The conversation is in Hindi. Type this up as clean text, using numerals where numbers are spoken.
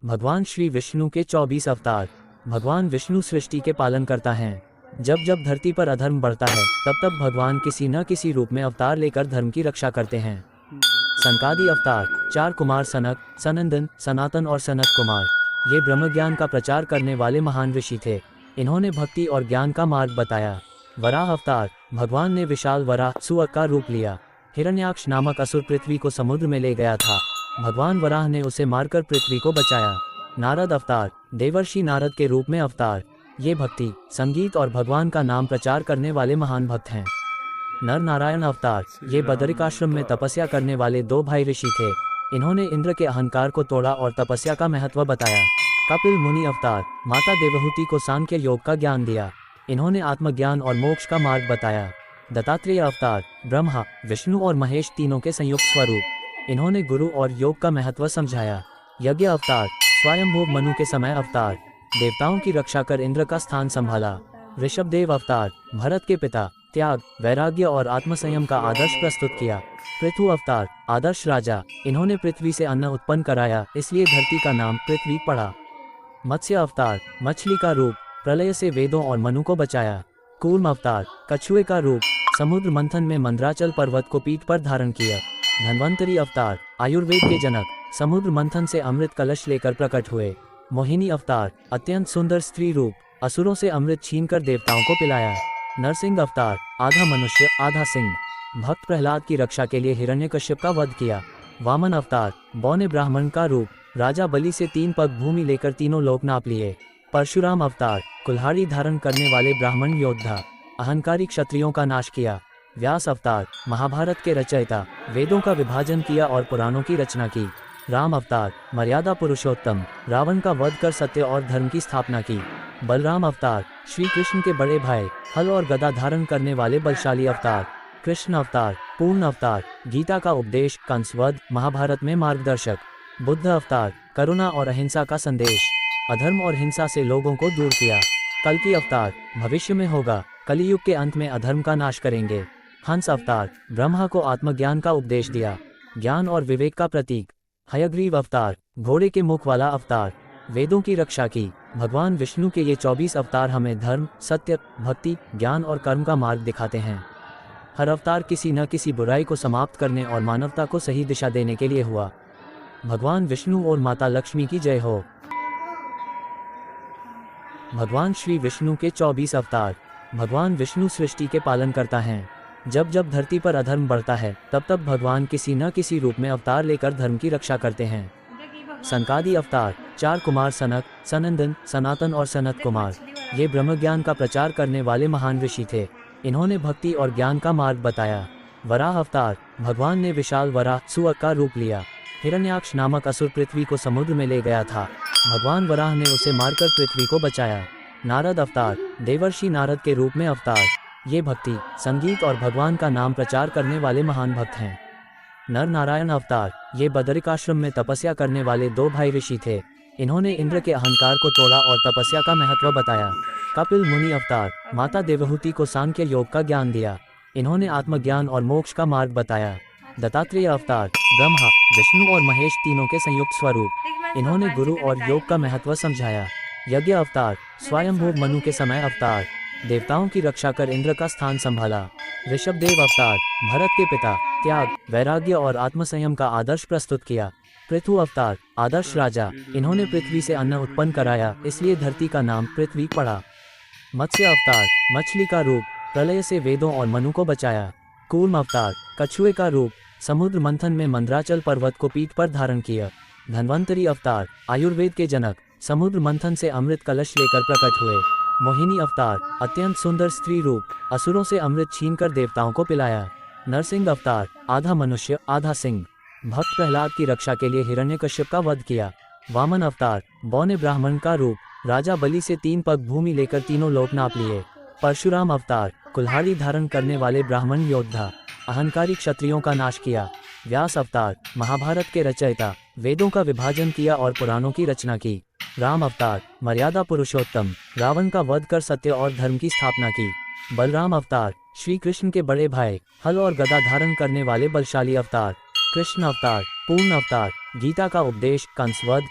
भगवान श्री विष्णु के 24 अवतार। भगवान विष्णु सृष्टि के पालन करता है। जब जब धरती पर अधर्म बढ़ता है तब तब भगवान किसी न किसी रूप में अवतार लेकर धर्म की रक्षा करते हैं। सनकादि अवतार 4 कुमार सनक, सनंदन, सनातन और सनत कुमार, ये ब्रह्म ज्ञान का प्रचार करने वाले महान ऋषि थे। इन्होंने भक्ति और ज्ञान का मार्ग बताया। वराह अवतार, भगवान ने विशाल वराह सुअर का रूप लिया। हिरण्याक्ष नामक असुर पृथ्वी को समुद्र में ले गया था। भगवान वराह ने उसे मारकर पृथ्वी को बचाया। नारद अवतार, देवर्षि नारद के रूप में अवतार, ये भक्ति, संगीत और भगवान का नाम प्रचार करने वाले महान भक्त हैं। नर नारायण अवतार, ये बदरिकाश्रम में तपस्या करने वाले 2 भाई ऋषि थे। इन्होंने इंद्र के अहंकार को तोड़ा और तपस्या का महत्व बताया। कपिल मुनि अवतार, माता देवहूति को सांख्य योग का ज्ञान दिया। इन्होंने आत्मज्ञान और मोक्ष का मार्ग बताया। दत्तात्रेय अवतार, ब्रह्मा, विष्णु और महेश तीनों के संयुक्त स्वरूप, इन्होंने गुरु और योग का महत्व समझाया। यज्ञ अवतार, स्वयंभू मनु के समय अवतार, देवताओं की रक्षा कर इंद्र का स्थान संभाला। ऋषभदेव अवतार, भरत के पिता, त्याग, वैराग्य और आत्मसंयम का आदर्श प्रस्तुत किया। पृथु अवतार, आदर्श राजा, इन्होंने पृथ्वी से अन्न उत्पन्न कराया, इसलिए धरती का नाम पृथ्वी पड़ा। मत्स्य अवतार, मछली का रूप, प्रलय से वेदों और मनु को बचाया। कूर्म अवतार, कछुए का रूप, समुद्र मंथन में मंदराचल पर्वत को पीठ पर धारण किया। धन्वंतरी अवतार, आयुर्वेद के जनक, समुद्र मंथन से अमृत कलश लेकर प्रकट हुए। मोहिनी अवतार, अत्यंत सुंदर स्त्री रूप, असुरों से अमृत छीनकर देवताओं को पिलाया। नरसिंह अवतार, आधा मनुष्य आधा सिंह, भक्त प्रहलाद की रक्षा के लिए हिरण्यकश्यप का वध किया। वामन अवतार, बौने ब्राह्मण का रूप, राजा बलि से 3 पग भूमि लेकर तीनों लोक नाप लिए। परशुराम अवतार, कुल्हाड़ी धारण करने वाले ब्राह्मण योद्धा, अहंकारी क्षत्रियों का नाश किया। व्यास अवतार, महाभारत के रचयिता, वेदों का विभाजन किया और पुराणों की रचना की। राम अवतार, मर्यादा पुरुषोत्तम, रावण का वध कर सत्य और धर्म की स्थापना की। बलराम अवतार, श्री कृष्ण के बड़े भाई, हल और गदा धारण करने वाले बलशाली अवतार। कृष्ण अवतार, पूर्ण अवतार, गीता का उपदेश, कंसवध, महाभारत में मार्गदर्शक। बुद्ध अवतार, करुणा और अहिंसा का संदेश, अधर्म और हिंसा से लोगों को दूर किया। कल्कि अवतार, भविष्य में होगा, कलियुग के अंत में अधर्म का नाश करेंगे। हंस अवतार, ब्रह्मा को आत्मज्ञान का उपदेश दिया, ज्ञान और विवेक का प्रतीक। हयग्रीव अवतार, घोड़े के मुख वाला अवतार, वेदों की रक्षा की। भगवान विष्णु के ये 24 अवतार हमें धर्म, सत्य, भक्ति, ज्ञान और कर्म का मार्ग दिखाते हैं। हर अवतार किसी न किसी बुराई को समाप्त करने और मानवता को सही दिशा देने के लिए हुआ। भगवान विष्णु और माता लक्ष्मी की जय हो। भगवान श्री विष्णु के 24 अवतार। भगवान विष्णु सृष्टि के पालन करता है। जब जब धरती पर अधर्म बढ़ता है तब तब भगवान किसी न किसी रूप में अवतार लेकर धर्म की रक्षा करते हैं। सनकादि अवतार 4 कुमार सनक, सनंदन, सनातन और सनत कुमार, ये ब्रह्म ज्ञान का प्रचार करने वाले महान ऋषि थे। इन्होंने भक्ति और ज्ञान का मार्ग बताया। वराह अवतार, भगवान ने विशाल वराह सुअर का रूप लिया। हिरण्याक्ष नामक असुर पृथ्वी को समुद्र में ले गया था। भगवान वराह ने उसे मारकर पृथ्वी को बचाया। नारद अवतार, देवर्षि नारद के रूप में अवतार, ये भक्ति, संगीत और भगवान का नाम प्रचार करने वाले महान भक्त हैं। नर नारायण अवतार, ये बदरिकाश्रम में तपस्या करने वाले 2 भाई ऋषि थे। इन्होंने इंद्र के अहंकार को तोड़ा और तपस्या का महत्व बताया। कपिल मुनि अवतार, माता देवहूति को सांख्य योग का ज्ञान दिया। इन्होंने आत्मज्ञान और मोक्ष का मार्ग बताया। दत्तात्रेय अवतार, ब्रह्मा, विष्णु और महेश तीनों के संयुक्त स्वरूप, इन्होंने गुरु और योग का महत्व समझाया। यज्ञ अवतार, स्वयंभू मनु के समय अवतार, देवताओं की रक्षा कर इंद्र का स्थान संभाला। ऋषभदेव अवतार, भरत के पिता, त्याग, वैराग्य और आत्मसंयम का आदर्श प्रस्तुत किया। पृथु अवतार, आदर्श राजा, इन्होंने पृथ्वी से अन्न उत्पन्न कराया, इसलिए धरती का नाम पृथ्वी पड़ा। मत्स्य अवतार, मछली का रूप, प्रलय से वेदों और मनु को बचाया। कूर्म अवतार, कछुए का रूप, समुद्र मंथन में मंदराचल पर्वत को पीठ पर धारण किया। धन्वंतरी अवतार, आयुर्वेद के जनक, समुद्र मंथन से अमृत कलश लेकर प्रकट हुए। मोहिनी अवतार, अत्यंत सुंदर स्त्री रूप, असुरों से अमृत छीनकर देवताओं को पिलाया। नरसिंह अवतार, आधा मनुष्य आधा सिंह, भक्त प्रहलाद की रक्षा के लिए हिरण्यकश्यप का वध किया। वामन अवतार, बौने ब्राह्मण का रूप, राजा बलि से 3 पग भूमि लेकर तीनों लोक नाप लिए। परशुराम अवतार, कुल्हाड़ी धारण करने वाले ब्राह्मण योद्धा, अहंकारी क्षत्रियों का नाश किया। व्यास अवतार, महाभारत के रचयिता, वेदों का विभाजन किया और पुराणों की रचना की। राम अवतार, मर्यादा पुरुषोत्तम, रावण का वध कर सत्य और धर्म की स्थापना की। बलराम अवतार, श्री कृष्ण के बड़े भाई, हल और गदा धारण करने वाले बलशाली अवतार। कृष्ण अवतार, पूर्ण अवतार, गीता का उपदेश, कंसवध,